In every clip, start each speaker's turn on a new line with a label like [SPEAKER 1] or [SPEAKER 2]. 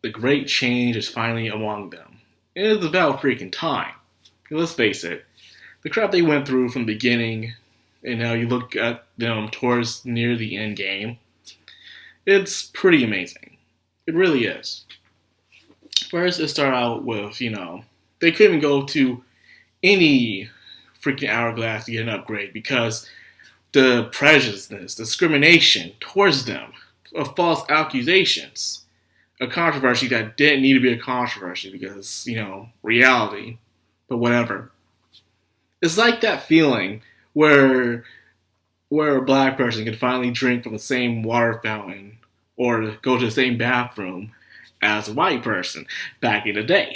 [SPEAKER 1] the great change is finally among them. And it's about freaking time. Let's face it, the crap they went through from the beginning, and now you look at them towards near the end game, it's pretty amazing. It really is. First, it started out with, they couldn't go to any freaking hourglass to get an upgrade because the prejudice, discrimination towards them, of false accusations, a controversy that didn't need to be a controversy because, reality, but whatever. It's like that feeling where a black person can finally drink from the same water fountain or go to the same bathroom as a white person back in the day.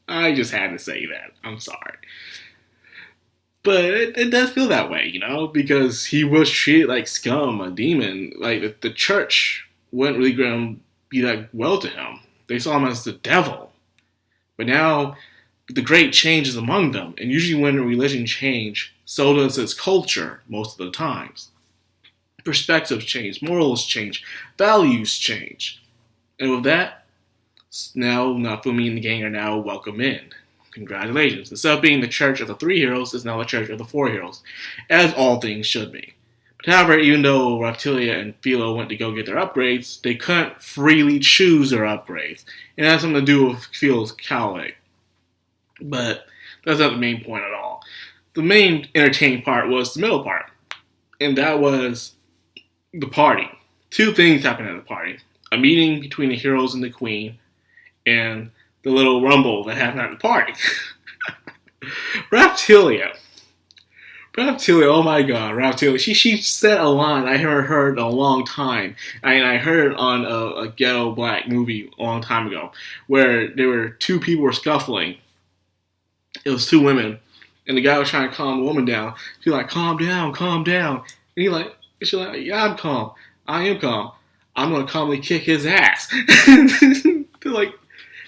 [SPEAKER 1] I just had to say that. I'm sorry. But it does feel that way, because he was treated like scum, a demon. Like, the church wouldn't really be that well to him. They saw him as the devil. But now, the great change is among them. And usually when a religion change, so does its culture most of the times. Perspectives change, morals change, values change. And with that, now Nafumi and the gang are now welcome in. Congratulations. Instead of being the church of the 3 heroes, it's now the church of the 4 heroes. As all things should be. But however, even though Reptilia and Philo went to go get their upgrades, they couldn't freely choose their upgrades. And that has something to do with Philo's cowlick. But that's not the main point at all. The main entertaining part was the middle part. And that was the party. 2 things happened at the party. A meeting between the heroes and the queen, and the little rumble that happened at the party. Raptilia, oh my god, Raptilia. She said a line I haven't heard in a long time. And I heard it on a ghetto black movie a long time ago, where there were 2 people were scuffling. It was 2 women, and the guy was trying to calm the woman down. She's like, calm down. And she's like, yeah, I'm calm. I am calm. I'm gonna calmly kick his ass. They're like,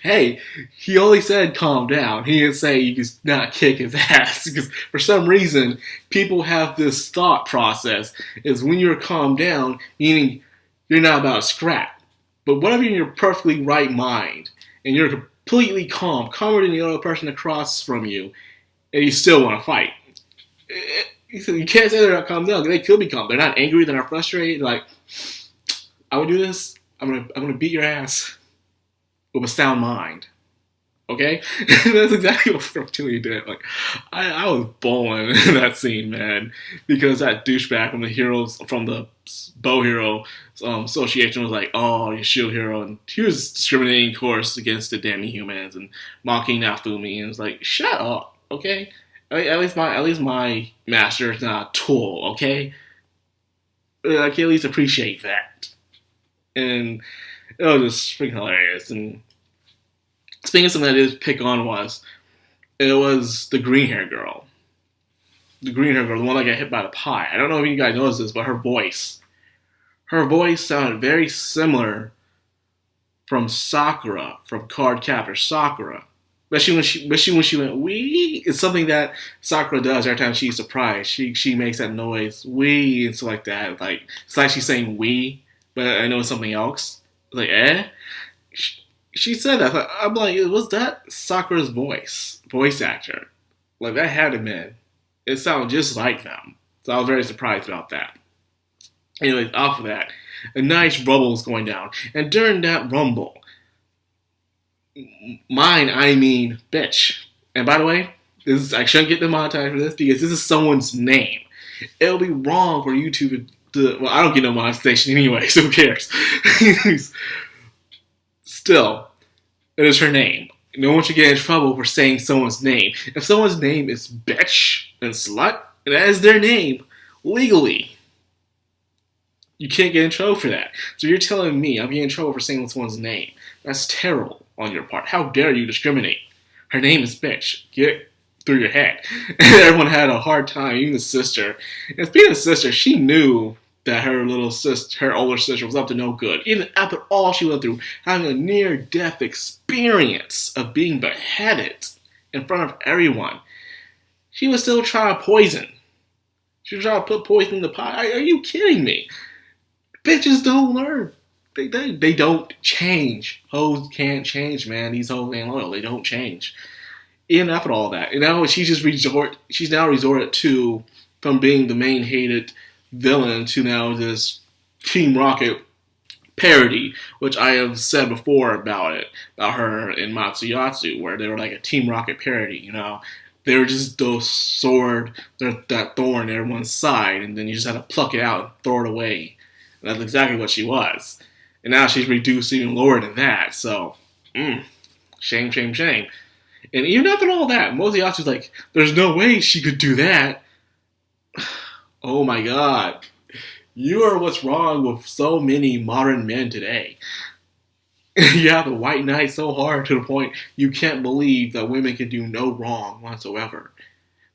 [SPEAKER 1] hey, he only said calm down. He didn't say you could not kick his ass. Because for some reason, people have this thought process is when you're calmed down, meaning you're not about to scrap. But whatever you're in your perfectly right mind, and you're completely calm, calmer than the other person across from you, and you still want to fight. You can't say they're not calm down. They could be calm. They're not angry. They're not frustrated. Like, I would do this. I'm gonna beat your ass with a sound mind. Okay? That's exactly what Reptilia did. Like, I was bowling in that scene, man. Because that douchebag from the Bow Hero Association was like, oh, you're Shield Hero. And he was discriminating, of course, against the demi-humans and mocking Nafumi. And it's like, shut up, okay? At least my master is not a tool, okay? I can at least appreciate that. And it was just freaking hilarious. And speaking of something I did pick on was the green hair girl. The green hair girl, the one that got hit by the pie. I don't know if you guys noticed this, but her voice sounded very similar from Sakura, from Card Captor Sakura. Especially when she went wee. It's something that Sakura does every time she's surprised. She makes that noise wee and stuff like that. Like, it's like she's saying wee, but I know it's something else. Like, She said that. I'm like, was that Sakura's voice actor? Like, that had to been. It sounded just like them. So I was very surprised about that. Anyways, off of that, a nice rumble was going down. And during that rumble, I mean bitch. And by the way, I shouldn't get demonetized for this because this is someone's name. It'll be wrong for YouTube to, well, I don't get no monetization anyway, so who cares? Still, it is her name. No one should get in trouble for saying someone's name. If someone's name is bitch and slut, and that is their name, legally, you can't get in trouble for that. So you're telling me I'm getting in trouble for saying someone's name. That's terrible on your part. How dare you discriminate? Her name is bitch. Get through your head. And everyone had a hard time, even the sister. And speaking of the sister, she knew that her older sister was up to no good. Even after all she went through, having a near-death experience of being beheaded in front of everyone, she was still trying to poison. She was trying to put poison in the pie. Are you kidding me? Bitches don't learn. They don't change. Hoes can't change, man. These hoes ain't loyal. They don't change. Even after all that, you know, she's now resorted to, from being the main hated villain to now this Team Rocket parody, which I have said before about her in Matsuyatsu, where they were like a Team Rocket parody, you know. They were just those sword, that thorn in everyone's side, and then you just had to pluck it out and throw it away. And that's exactly what she was. And now she's reduced even lower than that, so, shame, shame, shame. And even after all that, Motoyatsu's like, there's no way she could do that. Oh my god. You are what's wrong with so many modern men today. You have the white knight so hard to the point you can't believe that women can do no wrong whatsoever.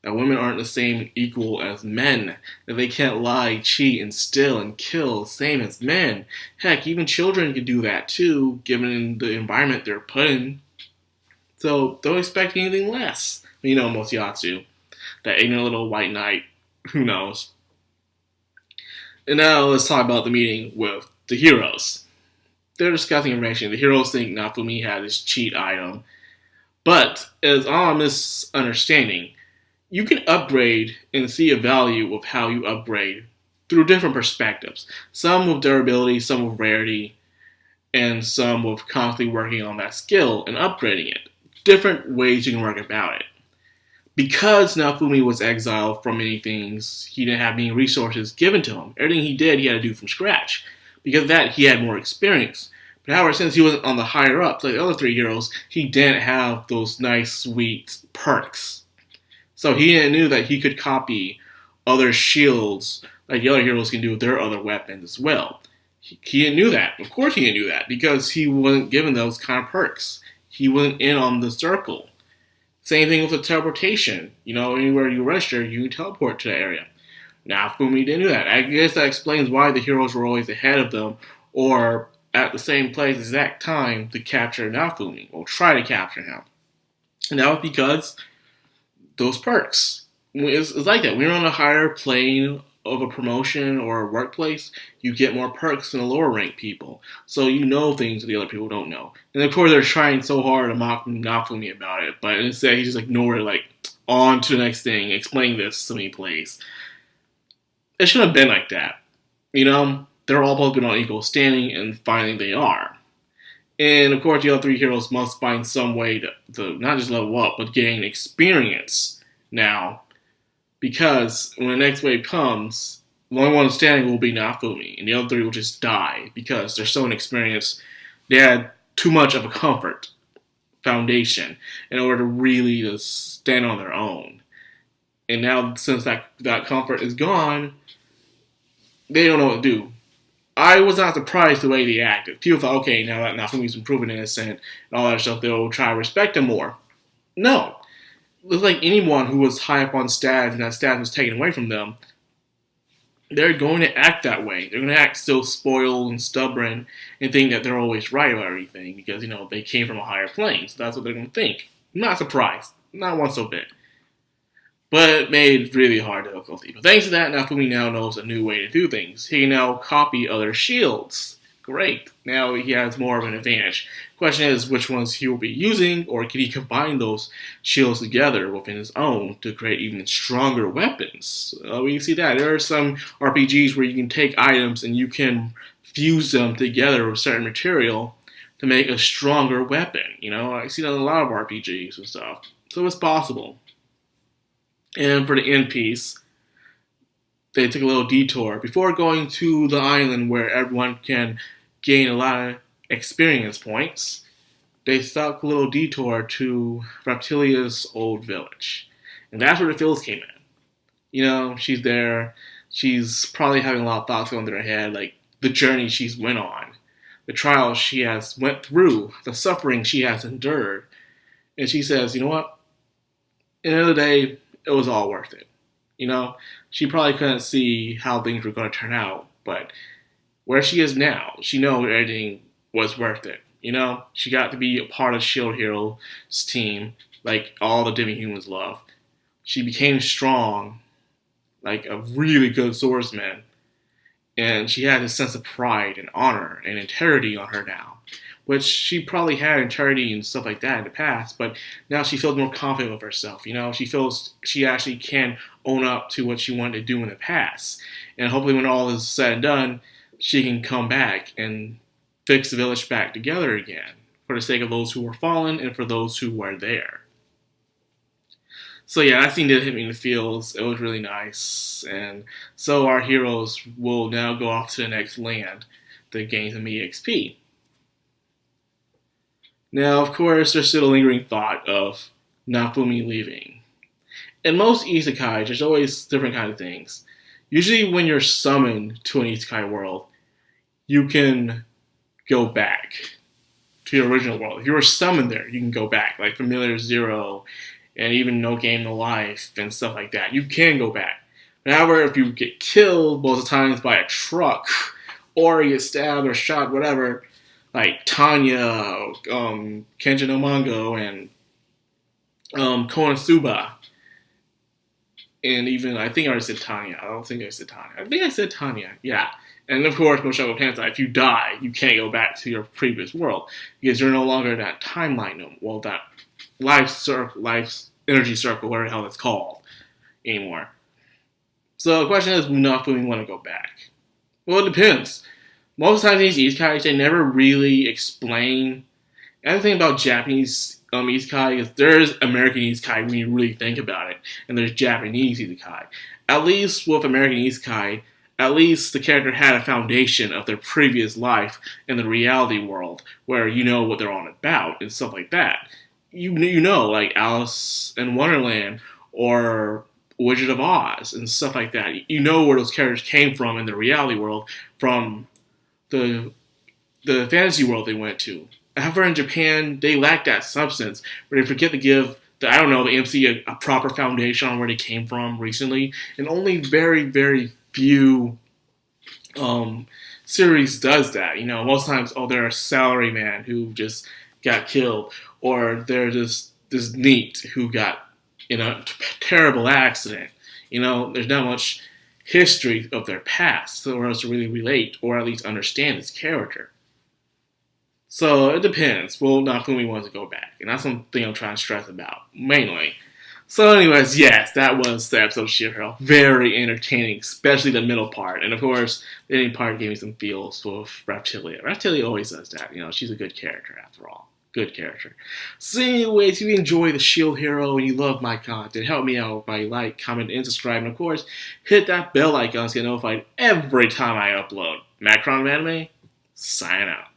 [SPEAKER 1] That women aren't the same equal as men. That they can't lie, cheat, and steal and kill, same as men. Heck, even children can do that too, given the environment they're put in. So don't expect anything less. You know, Motoyatsu, that ignorant little white knight, who knows. And now let's talk about the meeting with the heroes. They're discussing information. The heroes think Nafumi had this cheat item. But it's all a misunderstanding. You can upgrade and see a value of how you upgrade through different perspectives. Some with durability, some with rarity, and some with constantly working on that skill and upgrading it. Different ways you can work about it. Because Nafumi was exiled from many things, he didn't have many resources given to him. Everything he did, he had to do from scratch. Because of that, he had more experience. But however, since he wasn't on the higher ups, like the other three heroes, he didn't have those nice, sweet perks. So he knew that he could copy other shields, like the other heroes can do with their other weapons as well. He knew that. Of course he knew that, because he wasn't given those kind of perks. He wasn't in on the circle. Same thing with the teleportation. You know, anywhere you register, you can teleport to that area. Now, Fumi didn't do that. I guess that explains why the heroes were always ahead of them, or at the same place, exact time, to capture Nafumi, or try to capture him. And that was because those perks. It's like that. When you're on a higher plane of a promotion or a workplace, you get more perks than the lower ranked people. So you know things that the other people don't know. And of course, they're trying so hard to mock Nafumi about it, but instead he just ignored it, like, on to the next thing, explain this to me, please. It shouldn't have been like that. You know, they're all both been on equal standing, and finally they are. And of course, the other three heroes must find some way to not just level up, but gain experience now. Because when the next wave comes, the only one standing will be Nafumi, and the other three will just die because they're so inexperienced. They had too much of a comfort foundation in order to really just stand on their own. And now, since that comfort is gone, they don't know what to do. I was not surprised the way they acted. People thought, okay, now that Nafumi's been proven innocent and all that stuff, they'll try to respect him more. No. It's like anyone who was high up on status and that status was taken away from them, they're going to act that way. They're going to act still spoiled and stubborn and think that they're always right about everything because, you know, they came from a higher plane. So that's what they're going to think. I'm not surprised. Not one so bit. But it made really hard difficulty. But thanks to that, Nafumi now knows a new way to do things. He can now copy other shields. Great. Now he has more of an advantage. Question is which ones he will be using, or can he combine those shields together within his own to create even stronger weapons? We can see that. There are some RPGs where you can take items and you can fuse them together with certain material to make a stronger weapon. You know, I see that in a lot of RPGs and stuff. So it's possible. And for the end piece, they took a little detour before going to the island where everyone can gain a lot of experience points. They took a little detour to Reptilia's old village. And that's where the feels came in. You know, she's there. She's probably having a lot of thoughts going through her head, like the journey she's went on, the trials she has went through, the suffering she has endured. And she says, you know what? At the end of the day, it was all worth it. You know, she probably couldn't see how things were going to turn out, but where she is now, she knows everything was worth it. You know, she got to be a part of Shield Hero's team, like all the demi-humans love. She became strong, like a really good swordsman, and she has a sense of pride and honor and integrity on her now, which she probably had integrity and stuff like that in the past, but now she feels more confident with herself. She feels she actually can own up to what she wanted to do in the past, and hopefully when all is said and done, she can come back and fix the village back together again for the sake of those who were fallen and for those who were there. So yeah, that scene did hit me in the feels. It was really nice. And so our heroes will now go off to the next land to gain some EXP. Now, of course, there's still a lingering thought of Nafumi leaving. In most isekai, there's always different kind of things. Usually when you're summoned to an isekai world, you can go back to your original world. If you were summoned there, you can go back. Like Familiar Zero and even No Game No Life and stuff like that. You can go back. However, if you get killed most of the times by a truck, or you get stabbed or shot, whatever, like Tanya, Kenja no Mango, and Konosuba, and even, I think I already said Tanya. I don't think I said Tanya. I think I said Tanya, yeah. And of course, Mushoku Tensei, if you die, you can't go back to your previous world, because you're no longer in that timeline, well, that life's energy circle, whatever the hell it's called, anymore. So the question is, will Nafumi want to go back? Well, it depends. Most times these isekais, they never really explain. And the thing about Japanese isekai is there's American isekai when you really think about it, and there's Japanese isekai. At least with American isekai, at least the character had a foundation of their previous life in the reality world, where you know what they're on about and stuff like that. You know, like Alice in Wonderland or Wizard of Oz and stuff like that. You know where those characters came from in the reality world from the fantasy world they went to. However, in Japan, they lack that substance, where they forget to give the MC a proper foundation on where they came from recently, and only very, very few series does that. Most times, they're a salaryman who just got killed, or there's this NEET who got in a terrible accident. There's not much history of their past for us to really relate or at least understand this character. So it depends. Will Nafumi wants to go back, and that's something I'm trying to stress about mainly. So anyways, yes, that was the episode of Shield Hero. Very entertaining, especially the middle part. And of course, the ending part gave me some feels with Reptilia. Reptilia always does that. She's a good character after all. Good character. So anyways, if you enjoy the Shield Hero and you love my content, help me out by like, comment, and subscribe. And of course, hit that bell icon to get notified every time I upload. Madcrownxox Anime, sign out.